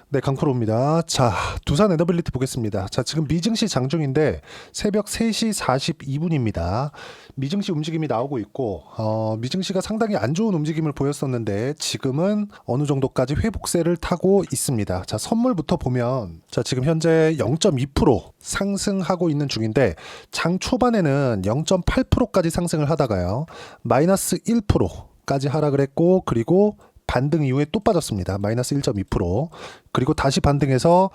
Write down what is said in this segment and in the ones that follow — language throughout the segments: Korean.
네, 강프로입니다. 자, 두산 에너빌리티 보겠습니다. 자, 지금 미증시 장중인데 새벽 3시 42분입니다. 미증시 움직임이 나오고 있고, 미증시가 상당히 안 좋은 움직임을 보였었는데 지금은 어느 정도까지 회복세를 타고 있습니다. 자, 선물부터 보면, 자, 지금 현재 0.2% 상승하고 있는 중인데 장 초반에는 0.8%까지 상승을 하다가요, 마이너스 1%까지 하락을 했고, 그리고 반등 이후에 또 빠졌습니다. 마이너스 1.2%. 그리고 다시 반등해서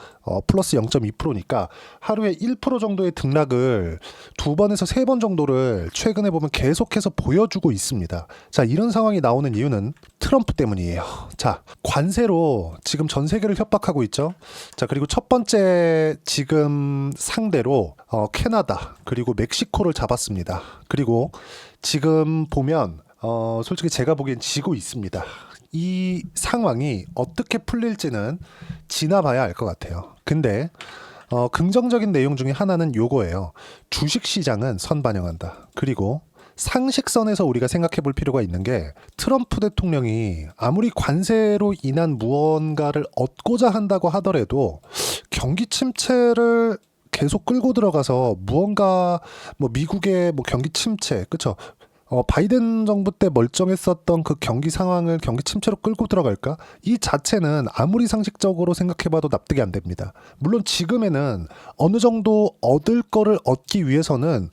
플러스 0.2%니까 하루에 1% 정도의 등락을 두 번에서 세 번 정도를 최근에 보면 계속해서 보여주고 있습니다. 자, 이런 상황이 나오는 이유는 트럼프 때문이에요. 자, 관세로 지금 전 세계를 협박하고 있죠. 자, 그리고 첫 번째 지금 상대로 캐나다 그리고 멕시코를 잡았습니다. 그리고 지금 보면 솔직히 제가 보기엔 지고 있습니다. 이 상황이 어떻게 풀릴지는 지나봐야 알 것 같아요. 근데 긍정적인 내용 중에 하나는 요거예요. 주식시장은 선반영한다. 그리고 상식선에서 우리가 생각해 볼 필요가 있는 게, 트럼프 대통령이 아무리 관세로 인한 무언가를 얻고자 한다고 하더라도 경기 침체를 계속 끌고 들어가서 무언가 미국의 경기 침체, 그쵸? 바이든 정부 때 멀쩡했었던 그 경기 상황을 경기 침체로 끌고 들어갈까? 이 자체는 아무리 상식적으로 생각해봐도 납득이 안 됩니다. 물론 지금에는 어느 정도 얻을 거를 얻기 위해서는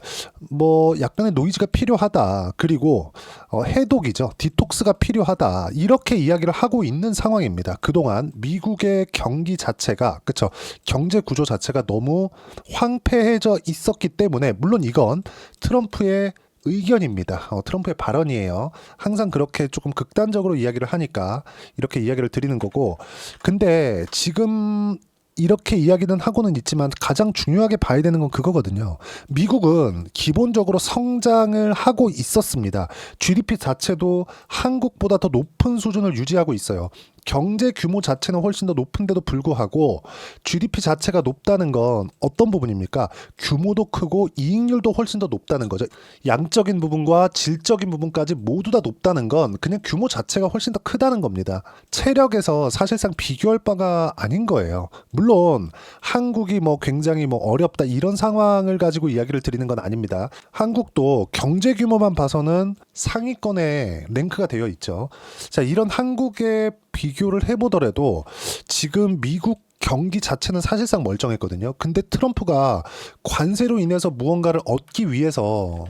약간의 노이즈가 필요하다. 그리고 해독이죠. 디톡스가 필요하다. 이렇게 이야기를 하고 있는 상황입니다. 그동안 미국의 경기 자체가, 그쵸? 경제 구조 자체가 너무 황폐해져 있었기 때문에, 물론 이건 트럼프의 의견입니다. 트럼프의 발언이에요. 항상 그렇게 조금 극단적으로 이야기를 하니까 이렇게 이야기를 드리는 거고, 근데 지금 이렇게 이야기는 하고는 있지만 가장 중요하게 봐야 되는 건 그거거든요. 미국은 기본적으로 성장을 하고 있었습니다. GDP 자체도 한국보다 더 높은 수준을 유지하고 있어요. 경제 규모 자체는 훨씬 더 높은데도 불구하고 GDP 자체가 높다는 건 어떤 부분입니까? 규모도 크고 이익률도 훨씬 더 높다는 거죠. 양적인 부분과 질적인 부분까지 모두 다 높다는 건 그냥 규모 자체가 훨씬 더 크다는 겁니다. 체력에서 사실상 비교할 바가 아닌 거예요. 물론 한국이 굉장히 어렵다 이런 상황을 가지고 이야기를 드리는 건 아닙니다. 한국도 경제 규모만 봐서는 상위권에 랭크가 되어 있죠. 자, 이런 한국의 비교를 해보더라도 지금 미국 경기 자체는 사실상 멀쩡했거든요. 근데 트럼프가 관세로 인해서 무언가를 얻기 위해서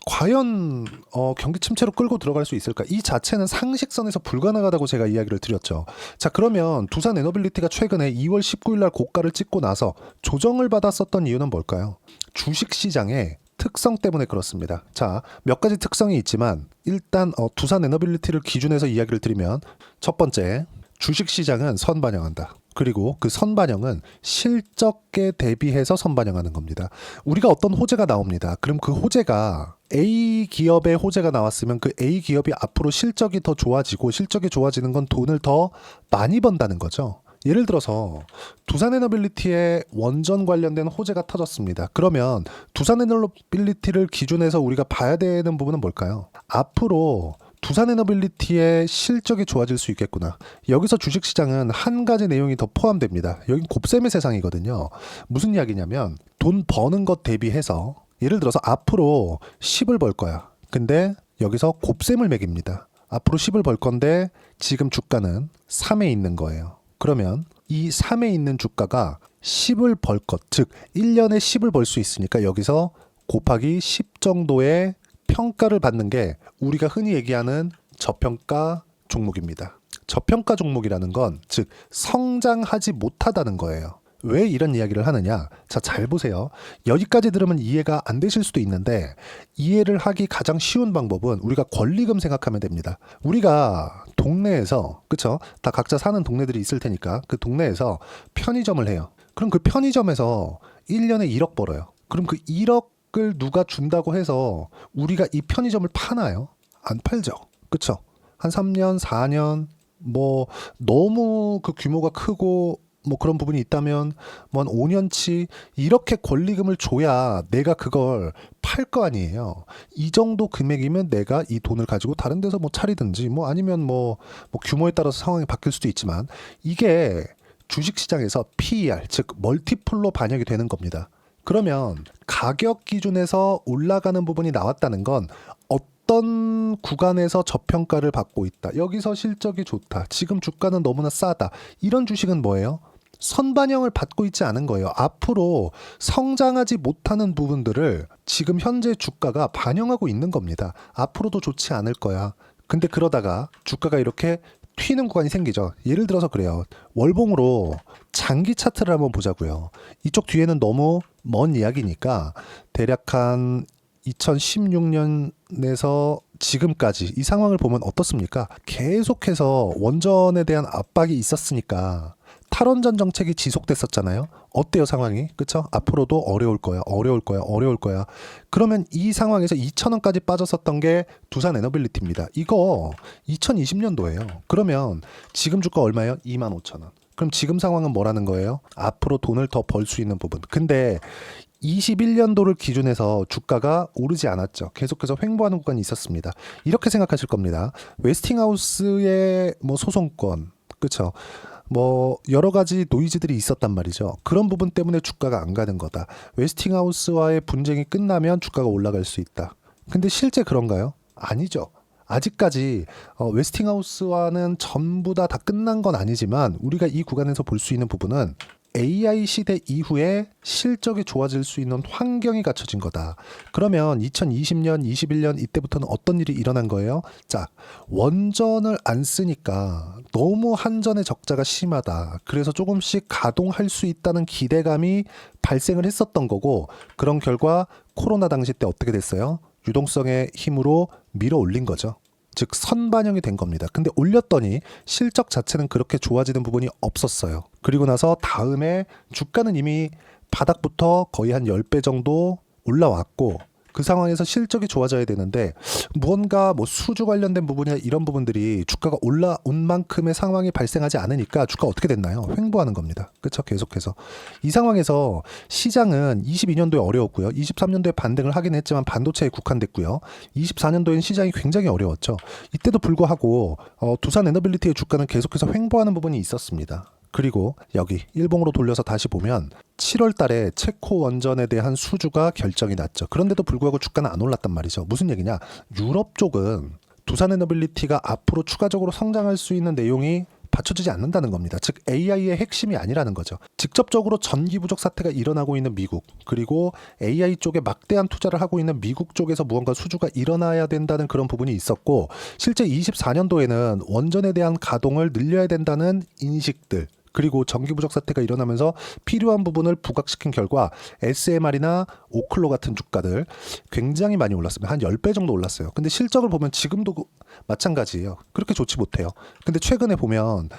과연 경기 침체로 끌고 들어갈 수 있을까? 이 자체는 상식선에서 불가능하다고 제가 이야기를 드렸죠. 자, 그러면 두산 에너빌리티가 최근에 2월 19일 날 고가를 찍고 나서 조정을 받았었던 이유는 뭘까요? 주식시장의 특성 때문에 그렇습니다. 자, 몇 가지 특성이 있지만 일단 두산 에너빌리티를 기준해서 이야기를 드리면, 첫 번째, 주식시장은 선반영한다. 그리고 그 선반영은 실적에 대비해서 선반영하는 겁니다. 우리가 어떤 호재가 나옵니다. 그럼 그 호재가 A 기업의 호재가 나왔으면 그 A 기업이 앞으로 실적이 더 좋아지고, 실적이 좋아지는 건 돈을 더 많이 번다는 거죠. 예를 들어서 두산에너빌리티의 원전 관련된 호재가 터졌습니다. 그러면 두산에너빌리티를 기준해서 우리가 봐야 되는 부분은 뭘까요? 앞으로 두산에너빌리티의 실적이 좋아질 수 있겠구나. 여기서 주식시장은 한 가지 내용이 더 포함됩니다. 여긴 곱셈의 세상이거든요. 무슨 이야기냐면, 돈 버는 것 대비해서 예를 들어서 앞으로 10을 벌 거야. 근데 여기서 곱셈을 매깁니다. 앞으로 10을 벌 건데 지금 주가는 3에 있는 거예요. 그러면 이 3에 있는 주가가 10을 벌 것, 즉 1년에 10을 벌 수 있으니까 여기서 곱하기 10 정도의 평가를 받는 게 우리가 흔히 얘기하는 저평가 종목입니다. 저평가 종목이라는 건 즉 성장하지 못하다는 거예요. 왜 이런 이야기를 하느냐? 자, 잘 보세요. 여기까지 들으면 이해가 안 되실 수도 있는데, 이해를 하기 가장 쉬운 방법은 우리가 권리금 생각하면 됩니다. 우리가 동네에서, 그쵸? 다 각자 사는 동네들이 있을 테니까 그 동네에서 편의점을 해요. 그럼 그 편의점에서 1년에 1억 벌어요. 그럼 그 1억을 누가 준다고 해서 우리가 이 편의점을 파나요? 안 팔죠. 그쵸? 한 3년, 4년, 너무 그 규모가 크고 그런 부분이 있다면 한 5년치 이렇게 권리금을 줘야 내가 그걸 팔 거 아니에요. 이 정도 금액이면 내가 이 돈을 가지고 다른 데서 차리든지 아니면 규모에 따라서 상황이 바뀔 수도 있지만, 이게 주식시장에서 PER, 즉 멀티플로 반영이 되는 겁니다. 그러면 가격 기준에서 올라가는 부분이 나왔다는 건 어떤 구간에서 저평가를 받고 있다. 여기서 실적이 좋다. 지금 주가는 너무나 싸다. 이런 주식은 뭐예요? 선반영을 받고 있지 않은 거예요. 앞으로 성장하지 못하는 부분들을 지금 현재 주가가 반영하고 있는 겁니다. 앞으로도 좋지 않을 거야. 근데 그러다가 주가가 이렇게 튀는 구간이 생기죠. 예를 들어서 그래요. 월봉으로 장기 차트를 한번 보자고요. 이쪽 뒤에는 너무 먼 이야기니까 대략 한 2016년에서 지금까지 이 상황을 보면 어떻습니까? 계속해서 원전에 대한 압박이 있었으니까 탈원전 정책이 지속됐었잖아요. 어때요 상황이? 그쵸? 앞으로도 어려울 거야. 그러면 이 상황에서 2,000원까지 빠졌었던 게 두산 에너빌리티입니다. 이거 2020년도예요. 그러면 지금 주가 얼마예요? 25,000원. 그럼 지금 상황은 뭐라는 거예요? 앞으로 돈을 더 벌 수 있는 부분. 근데 21년도를 기준해서 주가가 오르지 않았죠. 계속해서 횡보하는 구간이 있었습니다. 이렇게 생각하실 겁니다. 웨스팅하우스의 소송권, 그렇죠? 여러 가지 노이즈들이 있었단 말이죠. 그런 부분 때문에 주가가 안 가는 거다. 웨스팅하우스와의 분쟁이 끝나면 주가가 올라갈 수 있다. 근데 실제 그런가요? 아니죠. 아직까지 웨스팅하우스와는 전부 다 끝난 건 아니지만 우리가 이 구간에서 볼 수 있는 부분은 AI 시대 이후에 실적이 좋아질 수 있는 환경이 갖춰진 거다. 그러면 2020년, 21년 이때부터는 어떤 일이 일어난 거예요? 자, 원전을 안 쓰니까 너무 한전의 적자가 심하다. 그래서 조금씩 가동할 수 있다는 기대감이 발생을 했었던 거고, 그런 결과 코로나 당시 때 어떻게 됐어요? 유동성의 힘으로 밀어 올린 거죠. 즉 선반영이 된 겁니다. 근데 올렸더니 실적 자체는 그렇게 좋아지는 부분이 없었어요. 그리고 나서 다음에 주가는 이미 바닥부터 거의 한 10배 정도 올라왔고, 그 상황에서 실적이 좋아져야 되는데 무언가 수주 관련된 부분이나 이런 부분들이 주가가 올라온 만큼의 상황이 발생하지 않으니까 주가 어떻게 됐나요? 횡보하는 겁니다. 그렇죠? 계속해서 이 상황에서 시장은 22년도에 어려웠고요. 23년도에 반등을 하긴 했지만 반도체에 국한됐고요. 24년도엔 시장이 굉장히 어려웠죠. 이때도 불구하고 두산 에너빌리티의 주가는 계속해서 횡보하는 부분이 있었습니다. 그리고 여기 일봉으로 돌려서 다시 보면 7월 달에 체코 원전에 대한 수주가 결정이 났죠. 그런데도 불구하고 주가는 안 올랐단 말이죠. 무슨 얘기냐? 유럽 쪽은 두산 에너빌리티가 앞으로 추가적으로 성장할 수 있는 내용이 받쳐주지 않는다는 겁니다. 즉 AI의 핵심이 아니라는 거죠. 직접적으로 전기 부족 사태가 일어나고 있는 미국, 그리고 AI 쪽에 막대한 투자를 하고 있는 미국 쪽에서 무언가 수주가 일어나야 된다는 그런 부분이 있었고, 실제 24년도에는 원전에 대한 가동을 늘려야 된다는 인식들, 그리고 전기 부족 사태가 일어나면서 필요한 부분을 부각시킨 결과 SMR이나 오클로 같은 주가들 굉장히 많이 올랐습니다. 한 10배 정도 올랐어요. 근데 실적을 보면 지금도 마찬가지예요. 그렇게 좋지 못해요. 근데 최근에 보면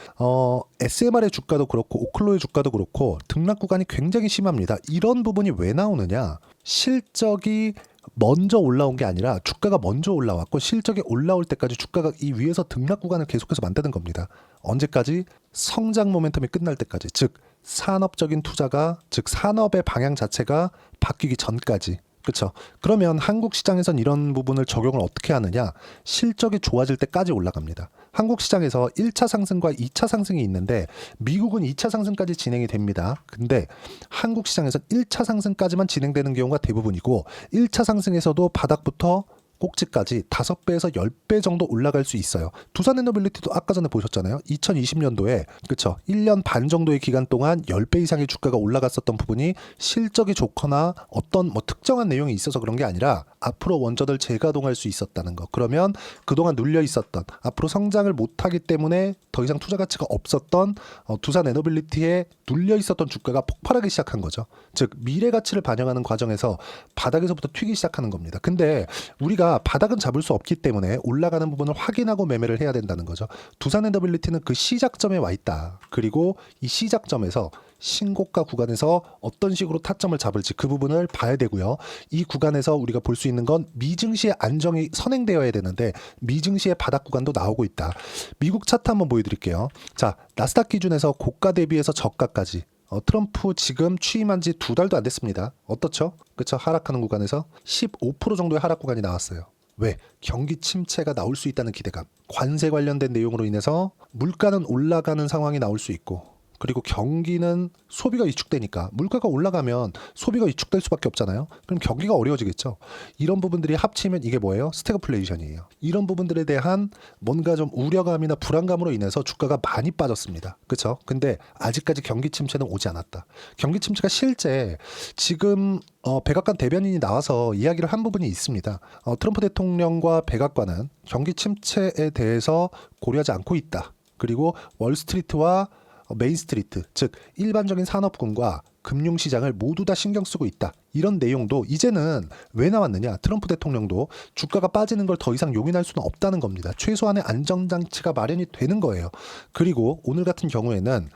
SMR의 주가도 그렇고 오클로의 주가도 그렇고 등락 구간이 굉장히 심합니다. 이런 부분이 왜 나오느냐? 실적이 먼저 올라온 게 아니라 주가가 먼저 올라왔고, 실적이 올라올 때까지 주가가 이 위에서 등락 구간을 계속해서 만드는 겁니다. 언제까지? 성장 모멘텀이 끝날 때까지. 즉 산업적인 투자가, 즉 산업의 방향 자체가 바뀌기 전까지. 그렇죠? 그러면 한국 시장에선 이런 부분을 적용을 어떻게 하느냐? 실적이 좋아질 때까지 올라갑니다. 한국 시장에서 1차 상승과 2차 상승이 있는데 미국은 2차 상승까지 진행이 됩니다. 근데 한국 시장에서 1차 상승까지만 진행되는 경우가 대부분이고, 1차 상승에서도 바닥부터 꼭지까지 5배에서 10배 정도 올라갈 수 있어요. 두산 에너빌리티도 아까 전에 보셨잖아요. 2020년도에 그쵸, 1년 반 정도의 기간 동안 10배 이상의 주가가 올라갔었던 부분이 실적이 좋거나 어떤 특정한 내용이 있어서 그런 게 아니라 앞으로 원전을 재가동할 수 있었다는 거. 그러면 그동안 눌려 있었던, 앞으로 성장을 못하기 때문에 더 이상 투자 가치가 없었던 두산 에너빌리티에 눌려 있었던 주가가 폭발하기 시작한 거죠. 즉 미래 가치를 반영하는 과정에서 바닥에서부터 튀기 시작하는 겁니다. 근데 우리가 바닥은 잡을 수 없기 때문에 올라가는 부분을 확인하고 매매를 해야 된다는 거죠. 두산 에너빌리티는 그 시작점에 와 있다. 그리고 이 시작점에서 신고가 구간에서 어떤 식으로 타점을 잡을지 그 부분을 봐야 되고요. 이 구간에서 우리가 볼 수 있는 건 미증시의 안정이 선행되어야 되는데 미증시의 바닥 구간도 나오고 있다. 미국 차트 한번 보여드릴게요. 자, 나스닥 기준에서 고가 대비해서 저가까지. 트럼프 지금 취임한 지 2달도 안 됐습니다. 어떻죠? 그쵸? 하락하는 구간에서 15% 정도의 하락 구간이 나왔어요. 왜? 경기 침체가 나올 수 있다는 기대감. 관세 관련된 내용으로 인해서 물가는 올라가는 상황이 나올 수 있고, 그리고 경기는 소비가 위축되니까 물가가 올라가면 소비가 위축될 수밖에 없잖아요. 그럼 경기가 어려워지겠죠. 이런 부분들이 합치면 이게 뭐예요? 스태그플레이션이에요. 이런 부분들에 대한 뭔가 좀 우려감이나 불안감으로 인해서 주가가 많이 빠졌습니다. 그렇죠? 근데 아직까지 경기 침체는 오지 않았다. 경기 침체가 실제 지금 백악관 대변인이 나와서 이야기를 한 부분이 있습니다. 트럼프 대통령과 백악관은 경기 침체에 대해서 고려하지 않고 있다. 그리고 월스트리트와 메인스트리트, 즉 일반적인 산업군과 금융시장을 모두 다 신경 쓰고 있다. 이런 내용도 이제는 왜 나왔느냐? 트럼프 대통령도 주가가 빠지는 걸 더 이상 용인할 수는 없다는 겁니다. 최소한의 안정장치가 마련이 되는 거예요. 그리고 오늘 같은 경우에는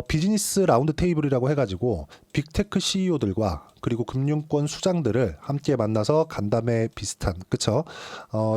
비즈니스 라운드 테이블이라고 해가지고 빅테크 CEO들과 그리고 금융권 수장들을 함께 만나서 간담회 비슷한, 그쵸?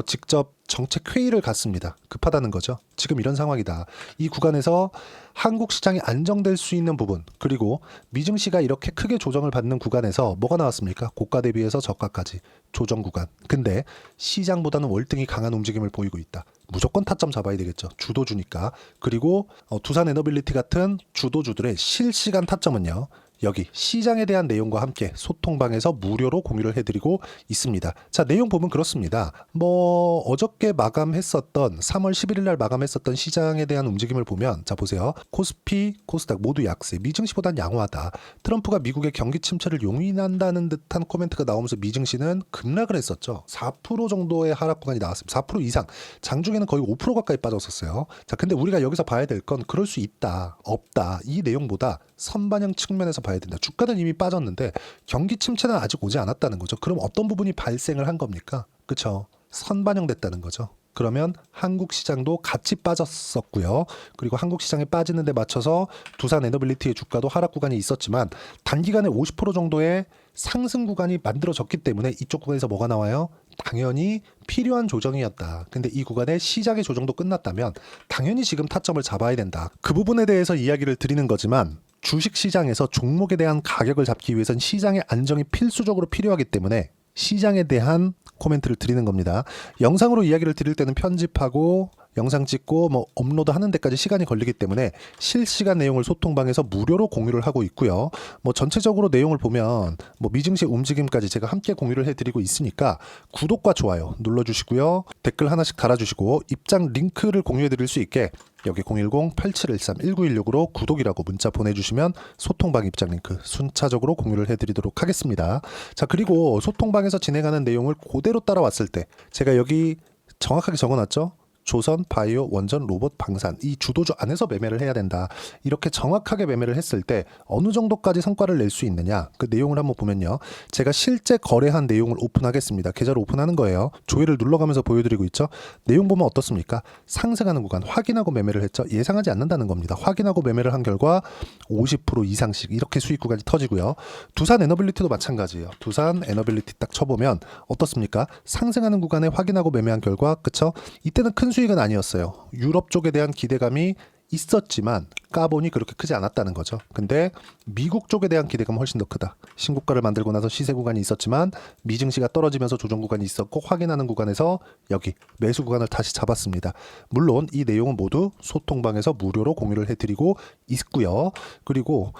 직접 정책 회의를 갖습니다. 급하다는 거죠. 지금 이런 상황이다. 이 구간에서 한국 시장이 안정될 수 있는 부분, 그리고 미증시가 이렇게 크게 조정을 받는 구간에서 뭐가 나왔습니까? 고가 대비해서 저가까지 조정 구간. 근데 시장보다는 월등히 강한 움직임을 보이고 있다. 무조건 타점 잡아야 되겠죠. 주도주니까. 그리고 두산 에너빌리티 같은 주도주들의 실시간 타점은요, 여기 시장에 대한 내용과 함께 소통방에서 무료로 공유를 해드리고 있습니다. 자, 내용 보면 그렇습니다. 어저께 마감했었던 3월 11일 날 마감했었던 시장에 대한 움직임을 보면, 자 보세요. 코스피, 코스닥 모두 약세, 미증시보단 양호하다. 트럼프가 미국의 경기 침체를 용인한다는 듯한 코멘트가 나오면서 미증시는 급락을 했었죠. 4% 정도의 하락 구간이 나왔습니다. 4% 이상. 장중에는 거의 5% 가까이 빠졌었어요. 자, 근데 우리가 여기서 봐야 될 건 그럴 수 있다, 없다, 이 내용보다 선반영 측면에서 봐야 된다. 주가는 이미 빠졌는데 경기 침체는 아직 오지 않았다는 거죠. 그럼 어떤 부분이 발생을 한 겁니까? 그렇죠. 선반영됐다는 거죠. 그러면 한국 시장도 같이 빠졌었고요. 그리고 한국 시장에 빠지는 데 맞춰서 두산 에너빌리티의 주가도 하락 구간이 있었지만 단기간에 50% 정도의 상승 구간이 만들어졌기 때문에 이쪽 구간에서 뭐가 나와요? 당연히 필요한 조정이었다. 근데 이 구간에 시장의 조정도 끝났다면 당연히 지금 타점을 잡아야 된다. 그 부분에 대해서 이야기를 드리는 거지만 주식시장에서 종목에 대한 가격을 잡기 위해선 시장의 안정이 필수적으로 필요하기 때문에 시장에 대한 코멘트를 드리는 겁니다. 영상으로 이야기를 드릴 때는 편집하고 영상 찍고 업로드 하는 데까지 시간이 걸리기 때문에 실시간 내용을 소통방에서 무료로 공유를 하고 있고요. 전체적으로 내용을 보면 미증시 움직임까지 제가 함께 공유를 해드리고 있으니까 구독과 좋아요 눌러주시고요. 댓글 하나씩 달아주시고 입장 링크를 공유해드릴 수 있게 여기 010-8713-1916으로 구독이라고 문자 보내주시면 소통방 입장 링크 순차적으로 공유를 해드리도록 하겠습니다. 자, 그리고 소통방에서 진행하는 내용을 그대로 따라왔을 때 제가 여기 정확하게 적어놨죠? 조선, 바이오, 원전, 로봇, 방산 이 주도주 안에서 매매를 해야 된다. 이렇게 정확하게 매매를 했을 때 어느 정도까지 성과를 낼 수 있느냐, 그 내용을 한번 보면요. 제가 실제 거래한 내용을 오픈하겠습니다. 계좌를 오픈하는 거예요. 조회를 눌러가면서 보여드리고 있죠. 내용 보면 어떻습니까? 상승하는 구간 확인하고 매매를 했죠. 예상하지 않는다는 겁니다. 확인하고 매매를 한 결과 50% 이상씩 이렇게 수익 구간이 터지고요. 두산 에너빌리티도 마찬가지예요. 두산 에너빌리티 딱 쳐보면 어떻습니까? 상승하는 구간에 확인하고 매매한 결과, 그쵸? 이때는 큰 수익은 아니었어요. 유럽 쪽에 대한 기대감이 있었지만 까보니 그렇게 크지 않았다는 거죠. 근데 미국 쪽에 대한 기대감은 훨씬 더 크다. 신고가를 만들고 나서 시세 구간이 있었지만 미증시가 떨어지면서 조정 구간이 있었고 확인하는 구간에서 여기 매수 구간을 다시 잡았습니다. 물론 이 내용은 모두 소통방에서 무료로 공유를 해드리고 있고요. 그리고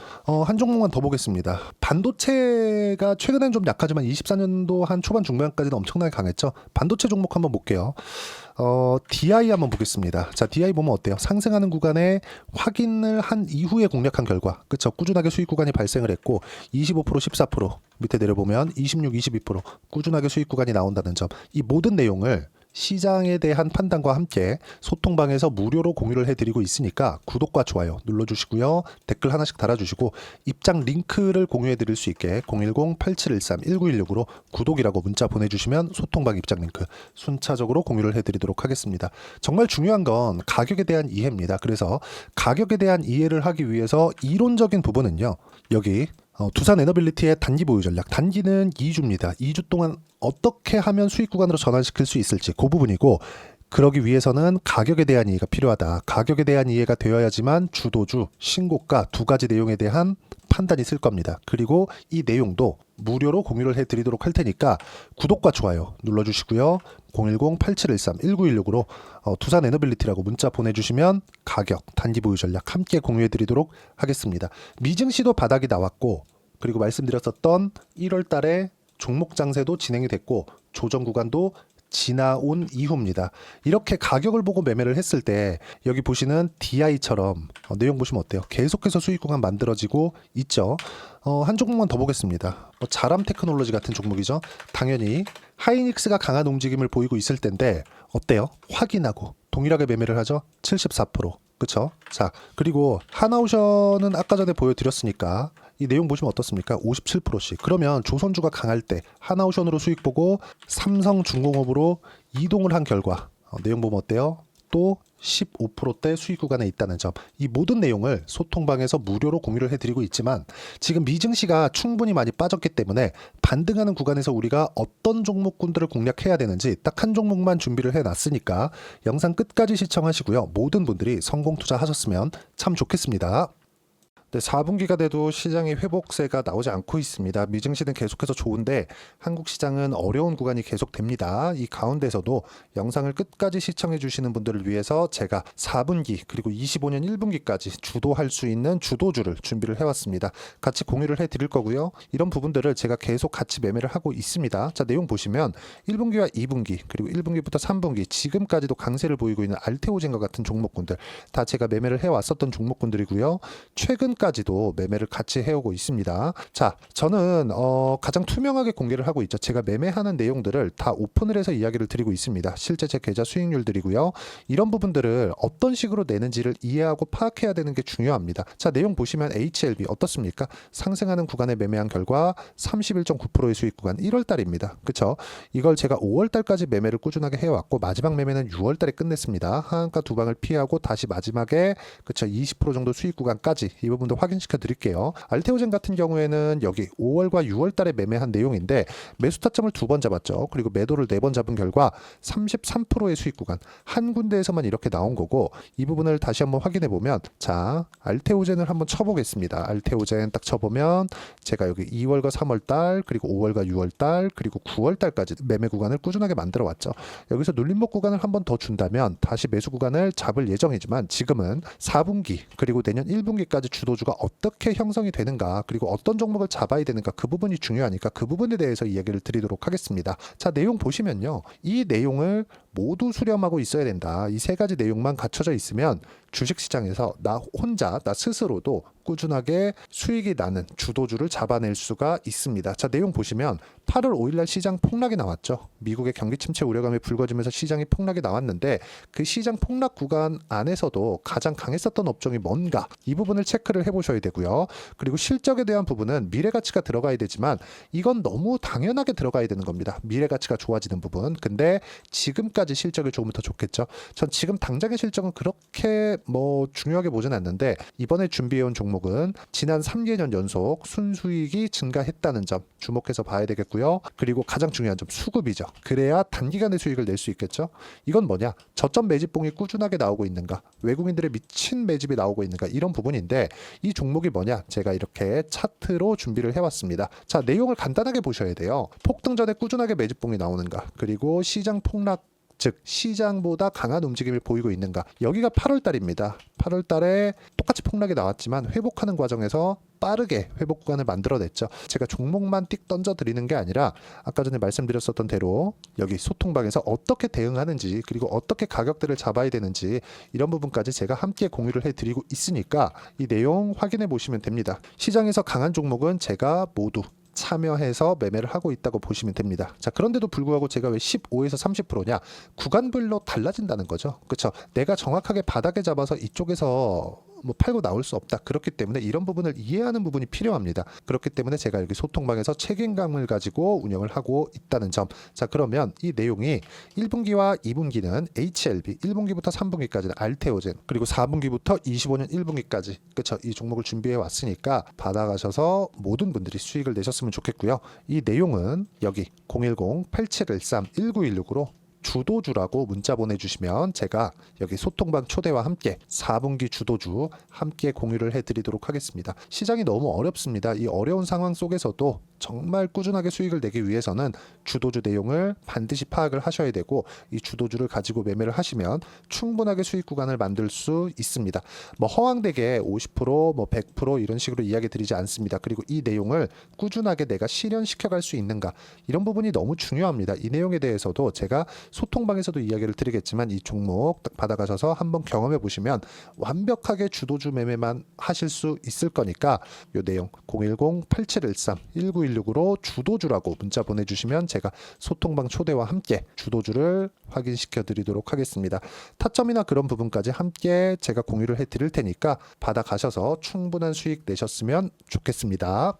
한 종목만 더 보겠습니다. 반도체가 최근엔 좀 약하지만 24년도 한 초반 중반까지는 엄청나게 강했죠. 반도체 종목 한번 볼게요. DI 한번 보겠습니다. 자, DI 보면 어때요? 상승하는 구간에 확인을 한 이후에 공략한 결과, 그쵸? 꾸준하게 수익 구간이 발생을 했고 25%, 14% 밑에 내려보면 26, 22% 꾸준하게 수익 구간이 나온다는 점, 이 모든 내용을 시장에 대한 판단과 함께 소통방에서 무료로 공유를 해드리고 있으니까 구독과 좋아요 눌러주시고요. 댓글 하나씩 달아주시고 입장 링크를 공유해드릴 수 있게 010-8713-1916으로 구독이라고 문자 보내주시면 소통방 입장 링크 순차적으로 공유를 해드리도록 하겠습니다. 정말 중요한 건 가격에 대한 이해입니다. 그래서 가격에 대한 이해를 하기 위해서 이론적인 부분은요. 여기 두산 에너빌리티의 단기 보유 전략, 단기는 2주입니다. 2주 동안 어떻게 하면 수익 구간으로 전환시킬 수 있을지 그 부분이고, 그러기 위해서는 가격에 대한 이해가 필요하다. 가격에 대한 이해가 되어야지만 주도주, 신고가 두 가지 내용에 대한 판단이 쓸 겁니다. 그리고 이 내용도 무료로 공유를 해드리도록 할 테니까 구독과 좋아요 눌러주시고요. 010-8713-1916으로 두산 에너빌리티라고 문자 보내주시면 가격, 단기 보유 전략 함께 공유해드리도록 하겠습니다. 미증시도 바닥이 나왔고, 그리고 말씀드렸었던 1월 달에 종목 장세도 진행이 됐고 조정 구간도 지나온 이후입니다. 이렇게 가격을 보고 매매를 했을 때 여기 보시는 DI처럼 내용 보시면 어때요? 계속해서 수익 구간 만들어지고 있죠. 한 종목만 더 보겠습니다. 자람 테크놀로지 같은 종목이죠. 당연히 하이닉스가 강한 움직임을 보이고 있을 텐데 어때요? 확인하고 동일하게 매매를 하죠. 74%. 그쵸? 자, 그리고 하나오션은 아까 전에 보여드렸으니까 이 내용 보시면 어떻습니까? 57%씩. 그러면 조선주가 강할 때 하나오션으로 수익 보고 삼성중공업으로 이동을 한 결과 내용 보면 어때요? 또 15%대 수익 구간에 있다는 점. 이 모든 내용을 소통방에서 무료로 공유를 해드리고 있지만 지금 미증시가 충분히 많이 빠졌기 때문에 반등하는 구간에서 우리가 어떤 종목군들을 공략해야 되는지 딱 한 종목만 준비를 해놨으니까 영상 끝까지 시청하시고요. 모든 분들이 성공 투자하셨으면 참 좋겠습니다. 4분기가 돼도 시장의 회복세가 나오지 않고 있습니다. 미증시는 계속해서 좋은데 한국 시장은 어려운 구간이 계속됩니다. 이 가운데서도 영상을 끝까지 시청해 주시는 분들을 위해서 제가 4분기 그리고 25년 1분기까지 주도할 수 있는 주도주를 준비를 해왔습니다. 같이 공유를 해드릴 거고요. 이런 부분들을 제가 계속 같이 매매를 하고 있습니다. 자, 내용 보시면 1분기와 2분기 그리고 1분기부터 3분기 지금까지도 강세를 보이고 있는 알테오젠과 같은 종목군들 다 제가 매매를 해왔었던 종목군들이고요. 최근까지도 매매를 같이 해오고 있습니다. 자, 저는 가장 투명하게 공개를 하고 있죠. 제가 매매하는 내용들을 다 오픈을 해서 이야기를 드리고 있습니다. 실제 제 계좌 수익률들이고요. 이런 부분들을 어떤 식으로 내는지를 이해하고 파악해야 되는 게 중요합니다. 자, 내용 보시면 HLB 어떻습니까? 상승하는 구간에 매매한 결과 31.9%의 수익 구간 1월 달입니다. 그쵸? 이걸 제가 5월 달까지 매매를 꾸준하게 해왔고 마지막 매매는 6월 달에 끝냈습니다. 하한가 두 방을 피하고 다시 마지막에 그쵸 20% 정도 수익 구간까지 이 부분도 확인시켜 드릴게요. 알테오젠 같은 경우에는 여기 5월과 6월 달에 매매한 내용인데 매수 타점을 2번 잡았죠. 그리고 매도를 4번 잡은 결과 33%의 수익 구간 한 군데에서만 이렇게 나온 거고 이 부분을 다시 한번 확인해 보면 자, 알테오젠을 한번 쳐보겠습니다. 알테오젠 딱 쳐보면 제가 여기 2월과 3월 달 그리고 5월과 6월 달 그리고 9월 달까지 매매 구간을 꾸준하게 만들어 왔죠. 여기서 눌림목 구간을 한번 더 준다면 다시 매수 구간을 잡을 예정이지만 지금은 4분기 그리고 내년 1분기까지 주도주가 어떻게 형성이 되는가 그리고 어떤 종목을 잡아야 되는가 그 부분이 중요하니까 그 부분에 대해서 이야기를 드리도록 하겠습니다. 자, 내용 보시면요. 이 내용을 모두 수렴하고 있어야 된다. 이 세 가지 내용만 갖춰져 있으면 주식시장에서 나 혼자 나 스스로도 꾸준하게 수익이 나는 주도주를 잡아낼 수가 있습니다. 자, 내용 보시면 8월 5일날 시장 폭락이 나왔죠. 미국의 경기 침체 우려감이 불거지면서 시장이 폭락이 나왔는데 그 시장 폭락 구간 안에서도 가장 강했었던 업종이 뭔가 이 부분을 체크를 해보셔야 되고요. 그리고 실적에 대한 부분은 미래가치가 들어가야 되지만 이건 너무 당연하게 들어가야 되는 겁니다. 미래가치가 좋아지는 부분. 근데 지금까지 실적이 조금 더 좋겠죠. 전 지금 당장의 실적은 그렇게 중요하게 보진 않는데 이번에 준비해온 종목은 지난 3개년 연속 순수익이 증가했다는 점 주목해서 봐야 되겠고요. 그리고 가장 중요한 점 수급이죠. 그래야 단기간에 수익을 낼 수 있겠죠. 이건 뭐냐? 저점 매집봉이 꾸준하게 나오고 있는가? 외국인들의 미친 매집이 나오고 있는가? 이런 부분인데 이 종목이 뭐냐? 제가 이렇게 차트로 준비를 해왔습니다. 자, 내용을 간단하게 보셔야 돼요. 폭등 전에 꾸준하게 매집봉이 나오는가? 그리고 시장 폭락 즉 시장보다 강한 움직임을 보이고 있는가. 여기가 8월 달입니다. 8월 달에 똑같이 폭락이 나왔지만 회복하는 과정에서 빠르게 회복 구간을 만들어냈죠. 제가 종목만 띡 던져드리는 게 아니라 아까 전에 말씀드렸었던 대로 여기 소통방에서 어떻게 대응하는지 그리고 어떻게 가격대를 잡아야 되는지 이런 부분까지 제가 함께 공유를 해드리고 있으니까 이 내용 확인해 보시면 됩니다. 시장에서 강한 종목은 제가 모두 참여해서 매매를 하고 있다고 보시면 됩니다. 자, 그런데도 불구하고 제가 왜 15에서 30%냐? 구간별로 달라진다는 거죠. 그렇죠? 내가 정확하게 바닥에 잡아서 이쪽에서 팔고 나올 수 없다. 그렇기 때문에 이런 부분을 이해하는 부분이 필요합니다. 그렇기 때문에 제가 여기 소통방에서 책임감을 가지고 운영을 하고 있다는 점. 자, 그러면 이 내용이 1분기와 2분기는 HLB, 1분기부터 3분기까지는 알테오젠, 그리고 4분기부터 25년 1분기까지 그렇죠. 이 종목을 준비해 왔으니까 받아가셔서 모든 분들이 수익을 내셨으면 좋겠고요. 이 내용은 여기 010-8713-1916으로 주도주라고 문자 보내주시면 제가 여기 소통방 초대와 함께 4분기 주도주 함께 공유를 해드리도록 하겠습니다. 시장이 너무 어렵습니다. 이 어려운 상황 속에서도 정말 꾸준하게 수익을 내기 위해서는 주도주 내용을 반드시 파악을 하셔야 되고, 이 주도주를 가지고 매매를 하시면 충분하게 수익 구간을 만들 수 있습니다. 뭐 허황되게 50%, 뭐 100% 이런 식으로 이야기 드리지 않습니다. 그리고 이 내용을 꾸준하게 내가 실현시켜 갈 수 있는가, 이런 부분이 너무 중요합니다. 이 내용에 대해서도 제가 소통방에서도 이야기를 드리겠지만, 이 종목 딱 받아가셔서 한번 경험해 보시면 완벽하게 주도주 매매만 하실 수 있을 거니까, 이 내용 010-8713-1916으로 주도주라고 문자 보내주시면 제가 소통방 초대와 함께 주도주를 확인시켜 드리도록 하겠습니다. 타점이나 그런 부분까지 함께 제가 공유를 해 드릴 테니까 받아가셔서 충분한 수익 내셨으면 좋겠습니다.